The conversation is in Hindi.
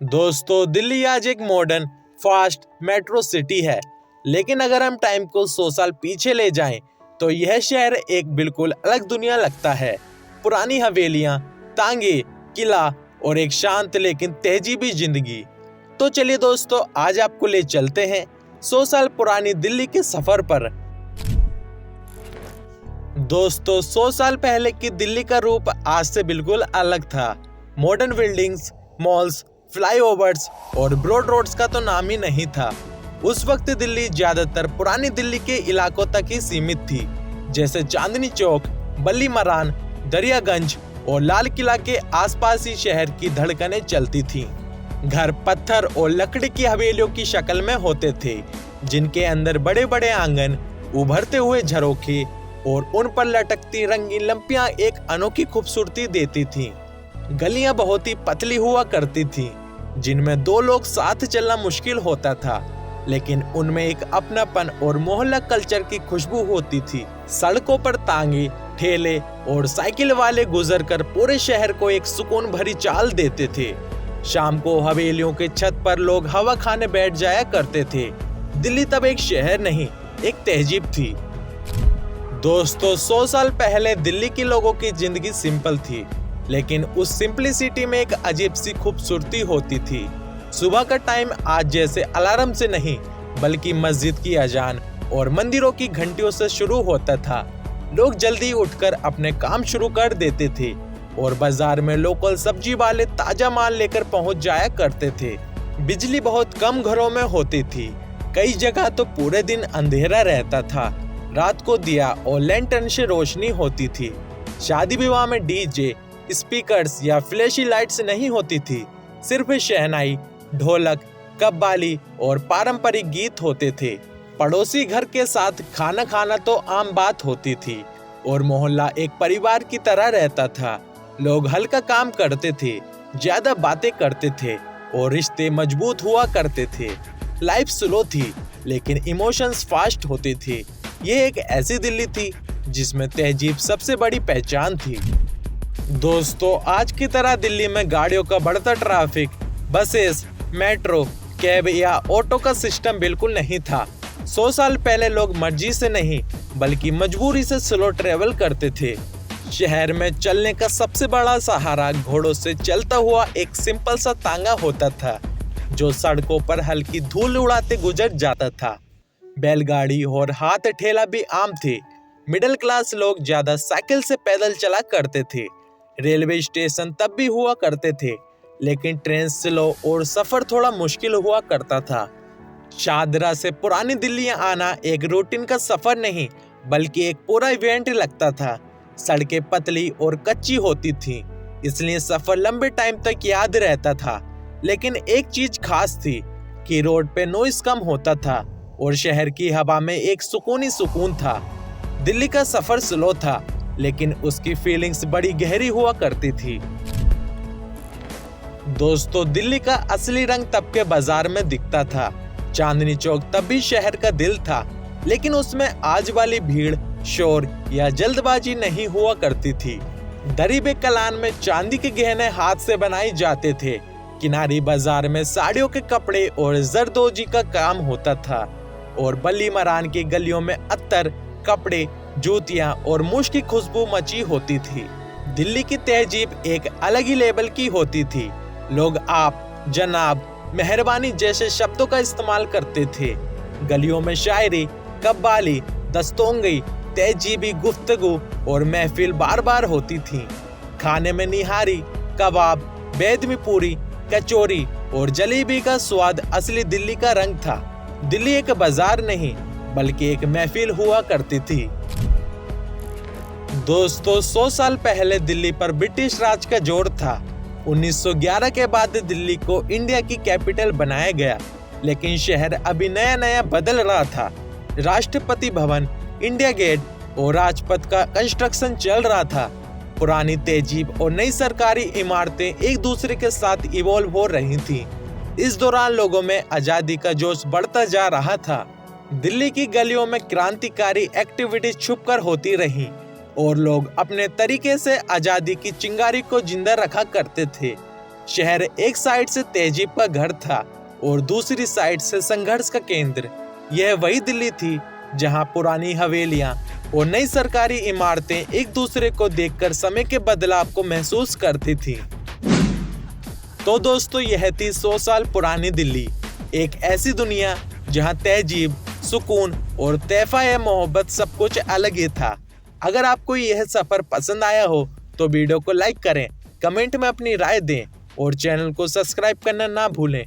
दोस्तों, दिल्ली आज एक मॉडर्न फास्ट मेट्रो सिटी है, लेकिन अगर हम टाइम को 100 साल पीछे ले जाएं, तो यह शहर एक बिल्कुल अलग दुनिया लगता है। पुरानी हवेलियां, तांगे, किला और एक शांत लेकिन तहजीबी जिंदगी। तो चलिए दोस्तों, आज आपको ले चलते हैं 100 साल पुरानी दिल्ली के सफर पर। दोस्तों, 100 साल पहले की दिल्ली का रूप आज से बिल्कुल अलग था। मॉडर्न बिल्डिंग्स, मॉल्स, फ्लाईओवर्स और ब्रॉड रोड्स का तो नाम ही नहीं था। उस वक्त दिल्ली ज्यादातर पुरानी दिल्ली के इलाकों तक ही सीमित थी, जैसे चांदनी चौक, बल्ली मरान, दरियागंज और लाल किला के आसपास ही शहर की धड़कनें चलती थीं। घर पत्थर और लकड़ी की हवेलियों की शक्ल में होते थे, जिनके अंदर बड़े बड़े आंगन, उभरते हुए झरोखे और उन पर लटकती रंगीन लंपियां एक अनोखी खूबसूरती देती थीं। गलियां बहुत ही पतली हुआ करती थीं, जिनमें दो लोग साथ चलना मुश्किल होता था, लेकिन उनमें एक अपनापन और मोहल्ला कल्चर की खुशबू होती थी। सड़कों पर तांगे, ठेले और साइकिल वाले गुजरकर पूरे शहर को एक सुकून भरी चाल देते थे। शाम को हवेलियों के छत पर लोग हवा खाने बैठ जाया करते थे। दिल्ली तब एक शहर नहीं, एक तहजीब थी। दोस्तों, 100 साल पहले दिल्ली के लोगों की जिंदगी सिंपल थी, लेकिन उस सिंपलिसिटी में एक अजीब सी खूबसूरती होती थी। सुबह का टाइम आज जैसे अलार्म से नहीं, बल्कि मस्जिद की अजान और मंदिरों की घंटियों से शुरू होता था। लोग जल्दी उठकर अपने काम शुरू कर देते थे और बाजार में लोकल सब्जी वाले ताजा माल लेकर पहुंच जाया करते थे। बिजली बहुत कम घरों में होती थी, कई जगह तो पूरे दिन अंधेरा रहता था। रात को दिया और लैंटर्न से रोशनी होती थी। शादी विवाह में डीजे, स्पीकर्स या फ्लैशी लाइट्स नहीं होती थी, सिर्फ शहनाई, ढोलक, कव्वाली और पारंपरिक गीत होते थे। पड़ोसी घर के साथ खाना खाना तो आम बात होती थी और मोहल्ला एक परिवार की तरह रहता था। लोग हल्का काम करते थे, ज्यादा बातें करते थे और रिश्ते मजबूत हुआ करते थे। लाइफ स्लो थी, लेकिन इमोशंस फास्ट होते थे। ये एक ऐसी दिल्ली थी जिसमें तहजीब सबसे बड़ी पहचान थी। दोस्तों, आज की तरह दिल्ली में गाड़ियों का बढ़ता ट्रैफिक, बसेस, मेट्रो, कैब या ऑटो का सिस्टम बिल्कुल नहीं था। 100 साल पहले लोग मर्जी से नहीं, बल्कि मजबूरी से स्लो ट्रेवल करते थे। शहर में चलने का सबसे बड़ा सहारा घोड़ों से चलता हुआ एक सिंपल सा तांगा होता था, जो सड़कों पर हल्की धूल उड़ाते गुजर जाता था। बैलगाड़ी और हाथ ठेला भी आम थे। मिडिल क्लास लोग ज्यादा साइकिल से पैदल चला करते थे। रेलवे स्टेशन तब भी हुआ करते थे, लेकिन ट्रेन स्लो और सफर थोड़ा मुश्किल हुआ करता था। शाहदरा से पुरानी दिल्ली आना एक रूटीन का सफर नहीं, बल्कि एक पूरा इवेंट लगता था। सड़कें पतली और कच्ची होती थीं, इसलिए सफर लंबे टाइम तक याद रहता था। लेकिन एक चीज खास थी कि रोड पे नॉइस कम होता था और शहर की हवा में एक सुकून ही सुकून था। दिल्ली का सफर स्लो था, लेकिन उसकी फीलिंग्स बड़ी गहरी हुआ करती थी। दोस्तों, दिल्ली का असली रंग तब के बाजार में दिखता था। चांदनी चौक तब भी शहर का दिल था, लेकिन उसमें आज वाली भीड़, शोर या जल्दबाजी नहीं हुआ करती थी। दरीबे कलान में चांदी के गहने हाथ से बनाए जाते थे। किनारी बाजार में साड़ियों के कपड़े और जरदोजी का काम होता था और बल्ली मरान की गलियों में अत्तर, कपड़े, जूतियां और मूछ की खुशबू मची होती थी। दिल्ली की तहजीब एक अलग ही लेवल की होती थी। लोग आप, जनाब, मेहरबानी जैसे शब्दों का इस्तेमाल करते थे। गलियों में शायरी, कव्वाली, दस्तोंगई, तहजीबी गुफ्तगू और महफिल बार बार होती थी। खाने में निहारी, कबाब, बेदमी पूरी, कचौरी और जलेबी का स्वाद असली दिल्ली का रंग था। दिल्ली एक बाजार नहीं, बल्कि एक महफिल हुआ करती थी। दोस्तों, 100 साल पहले दिल्ली पर ब्रिटिश राज का जोर था। 1911 के बाद दिल्ली को इंडिया की कैपिटल बनाया गया, लेकिन शहर अभी नया नया बदल रहा था। राष्ट्रपति भवन, इंडिया गेट और राजपथ का कंस्ट्रक्शन चल रहा था। पुरानी तहजीब और नई सरकारी इमारतें एक दूसरे के साथ इवॉल्व हो रही थीं। इस दौरान लोगों में आजादी का जोश बढ़ता जा रहा था। दिल्ली की गलियों में क्रांतिकारी एक्टिविटीज छुपकर होती रहीं और लोग अपने तरीके से आजादी की चिंगारी को जिंदा रखा करते थे। शहर एक साइड से तहजीब का घर था और दूसरी साइड से संघर्ष का केंद्र। यह वही दिल्ली थी जहां पुरानी हवेलियां और नई सरकारी इमारतें एक दूसरे को देखकर समय के बदलाव को महसूस करती थी। तो दोस्तों, यह थी 100 साल पुरानी दिल्ली, एक ऐसी दुनिया जहां तहजीब, सुकून और तहफ़ा मोहब्बत सब कुछ अलग ही था। अगर आपको यह सफर पसंद आया हो तो वीडियो को लाइक करें, कमेंट में अपनी राय दें और चैनल को सब्सक्राइब करना ना भूलें।